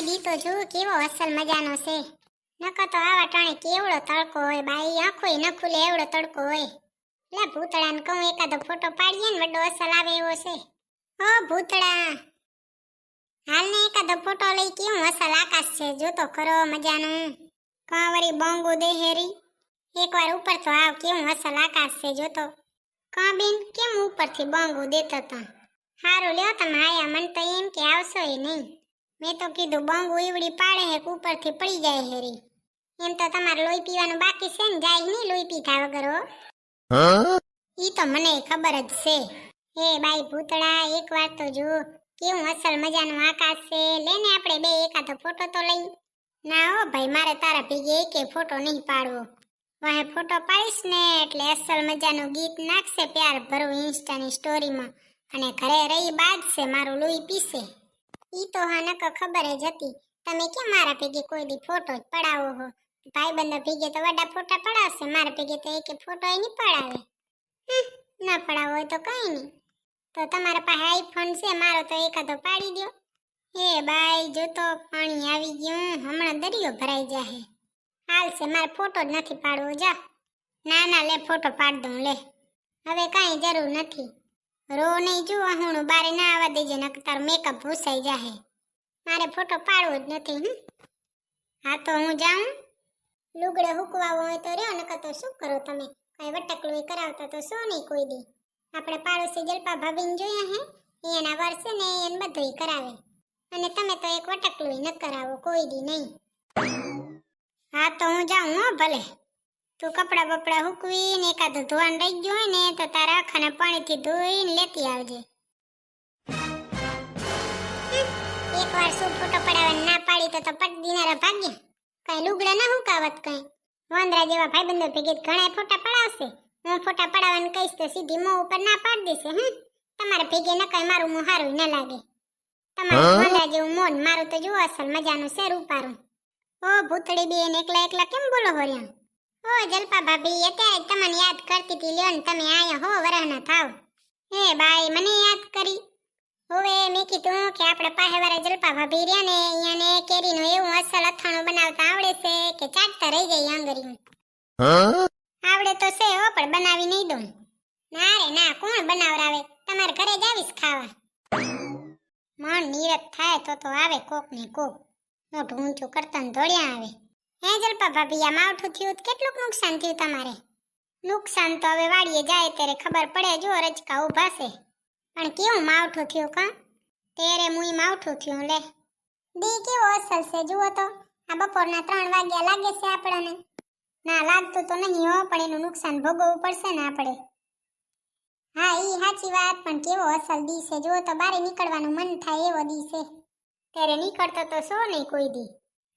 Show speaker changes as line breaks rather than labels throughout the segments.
દી તો જો કેવો અસલ મજાનો છે. નકર તો આવા ટાણે કેવડો તડકો હોય બાઈ, આંખોય ન ખુલે એવડો તડકો હોય. લે ભૂતળાને કહું એકાદો ફોટો પાડીએ ને વડો અસલ આવે એવો છે. ઓ ભૂતળા, હાલ ને એકાદો ફોટો લઈ, કેવું અસલ આકાશ છે જોતો ખરો મજાનું. કાંવરી બોંગો દેહેરી, એકવાર ઉપર તો આવ, કેવું અસલ આકાશ છે જોતો. કા બેન કેમ ઉપરથી બોંગો દેતો તા? હારું લ્યો તમે આયા, મન તો એમ કે આવશો એ નહીં. મેં તો કીધું બોંગો ઈવડી પાડે હે કે ઉપરથી પડી જાય હેરી. એમ તો તમારે લોહી પીવાનું બાકી છે ને, જાય નહીં લોહી પીધા વગર હો. ઈ તો મને ખબર જ છે. હે બાઈ ભૂતળા, એકવાર તો જો કેવું અસલ મજાનું આકાશ છે. લેને આપણે બે એકાદો ફોટો તો લઈ. ના હો ભાઈ, મારે તારા ભેગે એકે ફોટો નહીં પાડવો. વાહે ફોટો પાડીશ ને એટલે અસલ મજાનું ગીત નાખશે પ્યાર ભરું ઇન્સ્ટાની સ્ટોરીમાં, અને ઘરે રહી બાજશે મારું લોહી પીશે. ઈ તો હા નકર ખબર જ હતી. તમે કેમ મારા ભેગે કોઈ દી ફોટો જ પડાવો હો? ભાઈબંધો ભેગે તો વડા ફોટા પડાવશે, મારા ભેગે તો એકે ફોટો નહીં પડાવે. ના પડાવો હોય તો કઈ નહીં. તો તમારા પાસે આઈફોન છે, મારો તો એકાદો પાડી દો. હે બાઈ જો તો પાણી આવી ગયું, હમણાં દરિયો ભરાઈ જાહે. હાલ છે, મારે ફોટો જ નથી પાડવો. જા ના ના, લે ફોટો પાડ દઉં લે. હવે કાંઈ જરૂર નથી. રો નહીં, જો હું બારે ના આવવા દેજે, નકર તારો મેકઅપ ભૂસાઈ જાહે. મારે ફોટો પાડવો જ નથી. હા તો હું જાઉં. લુગડે હુકવાવો હોય તો રહ્યો, નકર તો શું કરો તમે? કઈ વટકલું કરાવતા તો શું નહીં કોઈ દી. આપણે પાડોશી જલપા ભાભીને જોયા હે, એના વર્ષે ને એને બધુંય કરાવે. અને તમે તો એક વટકલું ન કરાવો કોઈ દી નહીં. હા તો હું જાઉં હો ભલે. તું કપડા બપડા હુકવી ને એકાદું ધોવાનું રહી ગયું હોય ને તો તારા આખાના પાણીથી ધોઈને લેતી આવજે. એકવાર શું ફોટો પડાવવાની ના પાડી તો પટ દિનારા ભાગ્યા. કઈ લુગડા ના હુકાવત કઈ. વાંદરા જેવા ભાઈબંધો ભેગે ઘણા ફોટા પડાવશે. હું ફોટા પડાવવાનું કહીશ તો સીધી મોં ઉપર ના પાડી દેશે. તમારે ભેગે ન કઈ મારું મોં હારું ન લાગે. તમારું વાંદરા જેવું મોન, મારું તો જુઓ અસલ મજાનું છે રૂપારું. ઓ ભૂતળી બેન, એકલા એકલા કેમ બોલો હોર્યા? ઓ જલપા ભાભી, અત્યારે તમને યાદ કરતી હતી. લ્યો ને તમે આયા હો વરહના થાવ. હે બાઈ, મને યાદ કરી. હવે મેં કીધું કે આપણે પાહેવાળા જલપા ભાભી રહ્યા ને, અહીંયાને કેરીનું એવું અસલ અથાણું બનાવતા આવડે છે કે ચાટતા રહી જાય આંગળીમાં. આવડે તો છે હો, પણ બનાવી નહીં દઉં. ના રે ના, કોણ બનાવરાવે? તમારે ઘરે જ આવીશ ખાવા. મન નીરત થાય તો આવે કોક ને કોક. મોઢું ઊંચું કરતા ને ધોળ્યા આવે. હે જલપા ભાભી, આ માવઠું થયું કેટલું નુકસાન થયું તમારે? નુકસાન તો હવે વાડીએ જાય ત્યારે ખબર પડે. જો રચકા ઊભા છે, પણ કેવું માવઠું થયું કા? તેરે મુઈ માવઠું થયું. લે દી કેવો અસલ છે જુઓ તો. આ બપોરના 3 વાગ્યા લાગે છે આપણને. ના લાગતું તો નહીં હો, પણ એનું નુકસાન ભોગવવું પડશે ને આપણે. હા ઈ સાચી વાત, પણ કેવો અસલ દી છે જુઓ તો. બારે નીકળવાનું મન થાય એવો દી છે. ત્યારે નીકળતો તો શો નહીં કોઈ દી.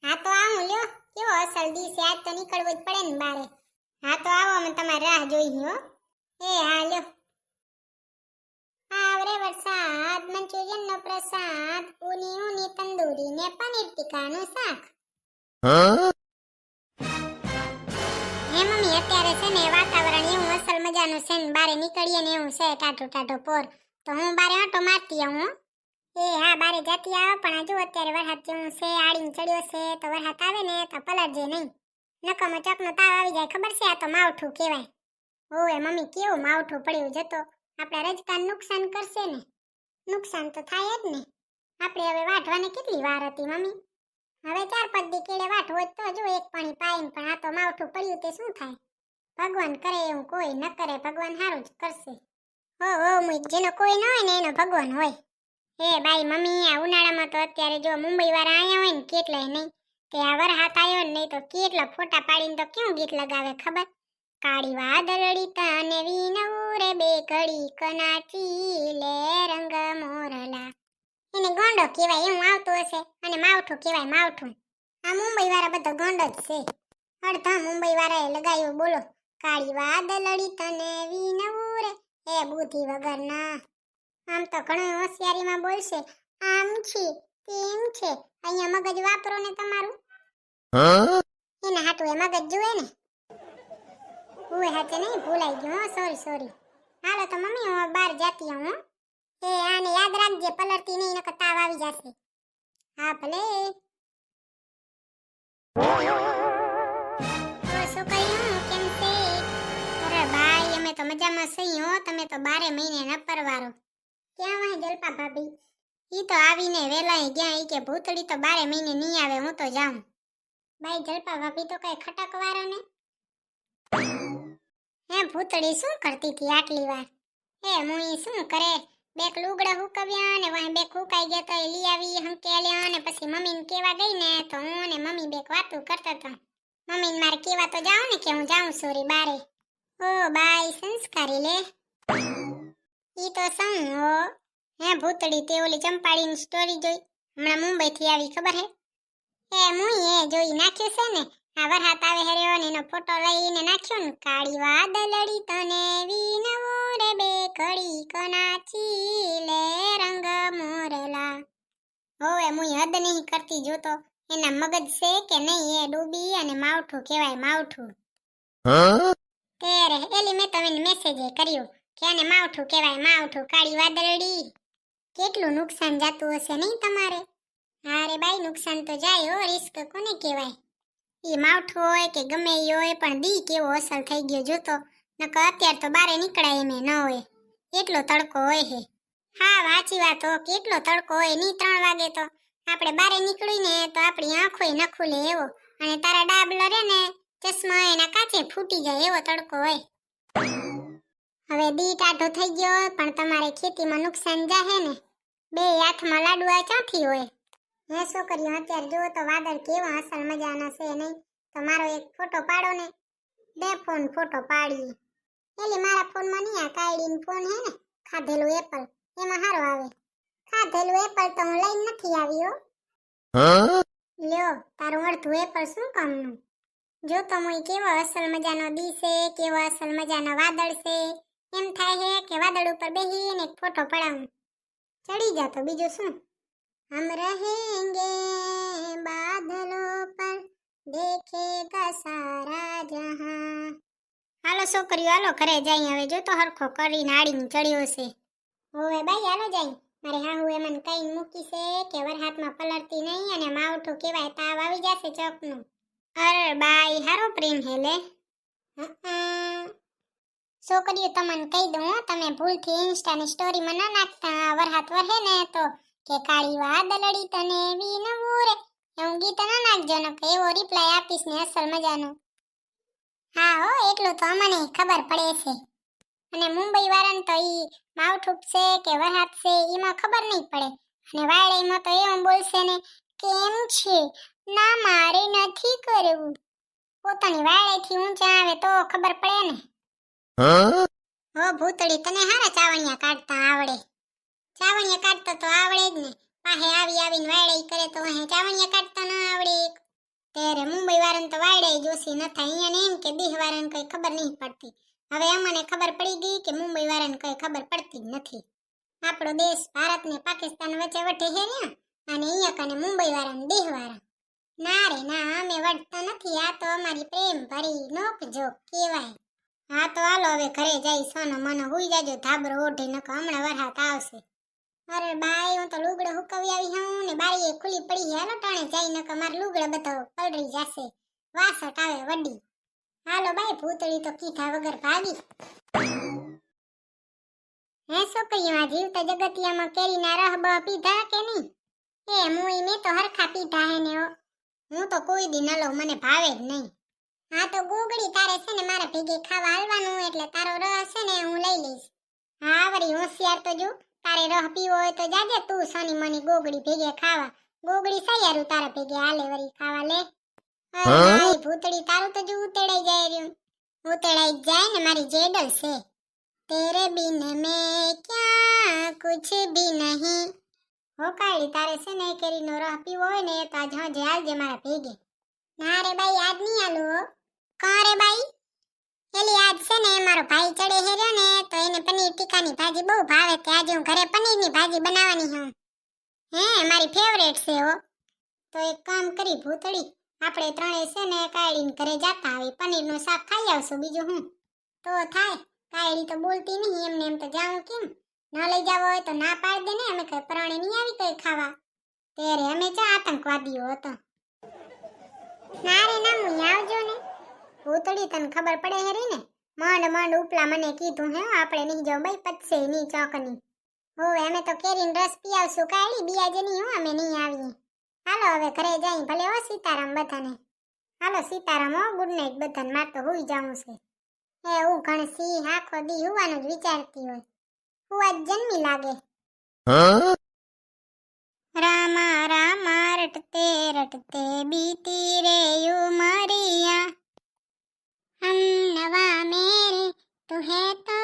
હા તો આવું લ્યો, કેવો અસલ દી છે. આજ તો નીકળવું જ પડે ને બારે. હા તો આવો, અમે તમારી રાહ જોઈ હો. એ હા લ્યો. આવરે વરસાદ, મંચુરિયન નો પ્રસાદ, ઊની ઊની તંદૂરી ને પનીર ટીકાનું શાક. હે મમ્મી, અત્યારે છે ને વાતાવરણ એવું અસલ મજાનું છે ને, બારે નીકળીએ ને એવું છે ટાઢો ટાઢો પોર. તો હું બારે આંટો મારતી આવું. એ હા, બારે જતી આવો, પણ હજુ અત્યારે વરસાદ જેવું છે, આડીને ચડ્યો છે. તો વરસાદ આવે ને તો પલળજે નહીં, નકમો ચકનો તાવ આવી જાય. ખબર છે, આ તો માવઠું કહેવાય. ઓએ મમ્મી, કેવું માવઠું પડ્યું જતો. આપણા રજકાને નુકસાન કરશે ને. નુકસાન તો થાય જ ને. આપણે હવે વાઢવાને કેટલી વાર હતી મમ્મી? હવે 4-5 દી કેળે વાઢ હોય તો જો એક પાણી પાઈને. પણ આ તો માવઠું પડ્યું તે શું થાય? ભગવાન કરે એવું કોઈ ન કરે, ભગવાન સારું જ કરશે. હો જેનો કોઈ ન હોય ને એનો ભગવાન હોય. હે બાઈ મમ્મી, આ ઉનાળામાં તો અત્યારે જો મુંબઈ વાળા આયા હોય ને કેટલાય નહીં, તે આ વરસાદ આવ્યો ને નહીં તો કેટલા ફોટા પાડીને તો કેવું ગીત લગાવે ખબર? કાળી વાદળડી તને વિનવું રે બે ઘડી કનાચી લે રંગ મોરલા. એને ગોંડો કહેવાય એવું આવતું હશે, અને માવઠું કહેવાય માવઠું. આ મુંબઈ વાળા બધા ગોંડો જ છે. અડધા મુંબઈ વાળાએ લગાવ્યું બોલો, કાળી વાદળડી તને વિનવું રે. એ બુદ્ધિ વગરના. આમ તો ઘણું હોશિયારીમાં બોલશે, આમ છે તેમ છે. અહીંયા મગજ વાપરો ને તમારું. એના હાટું એ મગજ જુએ ને. હું હાથે નહીં, ભૂલાઈ ગયું. સોરી. હાલો તો મમ્મી, હું બહાર જાતી હું. એ આને યાદ રાખજે, પલળતી નહીં નકર તાવ આવી જશે. હા ભલે. તો શું કહ્યું કેમ છે? અરે ભાઈ અમે તો મજામાં છીએ હો, તમે તો 12 મહિને ન પરવારો. ક્યાં વાહ જલપા ભાભી? ઈ તો આવીને વેલાય ગયા, ઈ કે ભૂતળી તો 12 મહિને નહીં આવે, હું તો જાઉં. ભાઈ જલપા ભાભી તો કઈ ખટકવારા ને. હે ભૂતળી શું કરતી હતી આટલી વાર? હે મુઈ શું કરે, બેક લુગડા હુકવ્યા ને વાહ બેક હુકાઈ ગયા તો લઈ આવી હંકેલ્યા ને પછી મમ્મીને કેવા ગઈ ને તો હું ને મમ્મી બેક વાતું કરતા હતા. મમ્મીને મારે કેવા તો જાવ ને કે હું જાઉં સોરી બારે. ઓ બાઈ સંસ્કારી લે. ઈ તો સં હો. હે ભૂતળી તે ઓલી ચંપાડીની સ્ટોરી જોઈ? હમણાં મુંબઈ થી આવી ખબર હે? એ મુઈ એ જોઈ નાખ્યું છે ને. આ વરહાત આવે હેર્યો ને એનો ફોટો લઈને નાખ્યો ને, કાળી વાદળડી તને વિનવો રે બે કડી કનાચી લે રંગ મોરલા. હોવે મુઈ હદ નહીં કરતી જોતો. એના મગજ છે કે નહીં એ ડૂબી અને માવઠું કહેવાય માવઠું. તેરે એલી મેં તો એને મેસેજ કર્યો કે આને માવઠું કહેવાય માવઠું કાળી વાદળડી. કેટલું નુકસાન જાતું હશે નહીં તમારે? હારે બાઈ નુકસાન તો જાય હો, રિસ્ક કોને કહેવાય. ઈ માવઠું હોય કે ગમે ઈ હોય પણ દી કેવો અસર થઈ ગયો જોતો. નકર અત્યારે તો બારે નીકળાય એમે ન હોય, એટલો તડકો હોય હે. હા વાચી વાત હો, કેટલો તડકો હોય. ની 3 વાગે તો આપણે બારે નીકળી ને તો આપણી આંખોય ન ખુલે એવો, અને તારા ડાબલો રે ને ચશ્મા એના કાચે ફૂટી જાય એવો તડકો હોય. હવે દી ટાઢો થઈ ગયો પણ તમારે ખેતીમાં નુકસાન જાહે ને. બે હાથમાં લાડવા ચાથી હોય. હે છોકરીઓ અત્યારે જો તો વાદળ કેવા અસલ મજાના છે નહીં? તો મારો એક ફોટો પાડો ને. બે ફોન ફોટો પાડીએ. એલી મારા ફોનમાં નહીં, આ કાયડીનો ફોન હે ને ખાધેલું એપલ, એમાં હારો આવે. ખાધેલું એપલ તો હું લઈને નથી આવી હો. લ્યો તારું અડધું એપલ શું કામનું? જો તો મુઈ કેવો અસલ મજાનો દી છે, કેવો અસલ મજાનો વાદળ છે. એમ થાય હે કે વાદળ ઉપર બેહીને એક ફોટો પડાવું. ચડી જા તો બીજું શું. हम रहेंगे बादलों पर देखेगा सारा जहां. હાલો છોકરીઓ હાલો ઘરે જઈ, હવે જો તો હરખો કરીને આડીને ચડ્યો છે. હોવે બાઈ હાલો જઈ. મારે હાહુ એ મને કઈ મૂકી છે કે વરહાતમાં પલળતી નહીં અને માવઠું કહેવાય તાવ આવી જશે ચોકનું. અરે બાઈ હારો પ્રેમ હે લે. છોકરીઓ તમને કહી દઉં હો, તમે ભૂલથી ઇન્સ્ટાની સ્ટોરીમાં ન નાખતા વરહાત વરહે ને તો કે કાળી વાદળડી તને વિનવું રે એવું ગીત ન નાખજો, ને એવો રિપ્લાય આપીશ ને અસલ મજાનો. હા હો એટલું તો અમને ખબર પડે છે. અને મુંબઈ વાળાને તો ઈ માવઠું છે કે વરસાદ છે એમાં ખબર નહીં પડે, અને વાયડામાં તો એવું બોલશે ને કેમ છે ના મારે નથી કરવું. પોતાની વાયડેથી ઊંચા આવે તો ખબર પડે ને. હો ભૂતળી તને હારા ચાવણિયા કાઢતા આવડે. ચાવણિયા કાઢતા તો આવડે જ ને, પાહે આવી આવીને વાયડે કરે તો હે ચાવણિયા કાઢતા ન આવડે. ત્યારે મુંબઈ વાળાને તો વાયડે જોશી ન થાય, અહીંયા ને એમ કે દીહ વાળાને કઈ ખબર નહીં પડતી. હવે અમને ખબર પડી ગઈ કે મુંબઈ વાળાને કઈ ખબર પડતી જ નથી. આપણો દેશ ભારત ને પાકિસ્તાન વચ્ચે વટે હે ને, અને અહીંયા કને મુંબઈ વાળાને દીહ વાળા. ના રે ના અમે વટતા નથી, આ તો અમારી પ્રેમ ભરી નોક જોક કહેવાય. હા તો હાલો હવે ઘરે જઈ, સોનો મનો હુઈ જાજો ધાબરો ઓઢી, નકો હમણાં વરસાદ આવશે. અરે બાઈ હું તો લુગડે હુકવી આવી હું ને બારીએ ખુલ્લી પડી છે, હાલો ટાણે જઈ, નકો માર લુગડા બધા પલળી જશે, વાસટ આવે વડી. હાલો બાઈ ભૂતળી તો કીધા વગર ભાગી. હે છોકરીઓ આ જીવતા જગતિયામાં કેરીના રહ બ પીધા કે નહીં? એ મુઈ મેં તો હરખા પીધા હે ને, હું તો કોઈ દી ન લઉં, મને ભાવે જ નહીં. હા તો ગોગડી તારે છે ને મારા ભેગે ખાવા હાલવાનું, એટલે તારો રહ છે ને હું લઈ લઈશ. હા વળી હોશિયાર તો જો, તારે રહ પીવો હોય તો જાજે તું સની મની ગોગડી ભેગે ખાવા. ગોગડી સૈયારું તારા ભેગે હાલે વળી ખાવા લે. અરે ભૂતળી તારું તો જો ઉતેડાઈ જાય રહ્યું. ઉતેડાઈ જાય ને મારી જેડલ છે. તેરે બિન મેં ક્યાં કુછ ભી નહીં. હો કાળી તારે છે ને કેરીનો રહ પીવો હોય ને તો આજ હજે હાલજે મારા ભેગે. ના રે બાઈ આજ નહીં હાલું હો. કા રે બાઈ? એલી આજ છે ને મારો ભાઈ ચડે હેર્યો ને તો એને પનીર ટીકાની ભાજી બહુ ભાવે, તે આજે હું ઘરે પનીરની ભાજી બનાવવાની હું. હે મારી ફેવરેટ છે હો. તો એક કામ કરી ભૂતળી, આપણે ત્રણે છે ને કાયડીને ઘરે જાતા આવી, પનીરનું શાક ખાઈ આવશું, બીજું હું તો થાય. કાયડી તો બોલતી નહીં, એમને એમ તો જાઉં કેમ? ન લઈ જાવ હોય તો ના પાડ દે ને, અમે કઈ પ્રાણી નહીં આવી કઈ ખાવા. ત્યારે અમે ચા આતંકવાદીઓ હતા. ના રે ના મુઈ આવજો ને. ભૂતડી તને ખબર પડે હેરી ને. માંડ માંડ ઉપલા મને કીધું હે આપણે નહીં જાવ ભાઈ પતશે ની ચોકની. હોવે અમે તો કેરીન રસ પીવશું કાળી બિયાજે નહીં હું અમે નહીં આવીએ. હાલો હવે ઘરે જઈ ભલે હો સીતારામ બધાને. હાલો સીતારામ હો ગુડ નાઈટ બધાને માર તો હુઈ જાવું છે. એ હું ઘણસી આખો દી હુવાનું જ વિચારતી હોય. હુવા જ જન્મી લાગે. રામા રામા રટતે રટતે બીતી રે ઉમરિયા. हम नवा मेरे तू है तो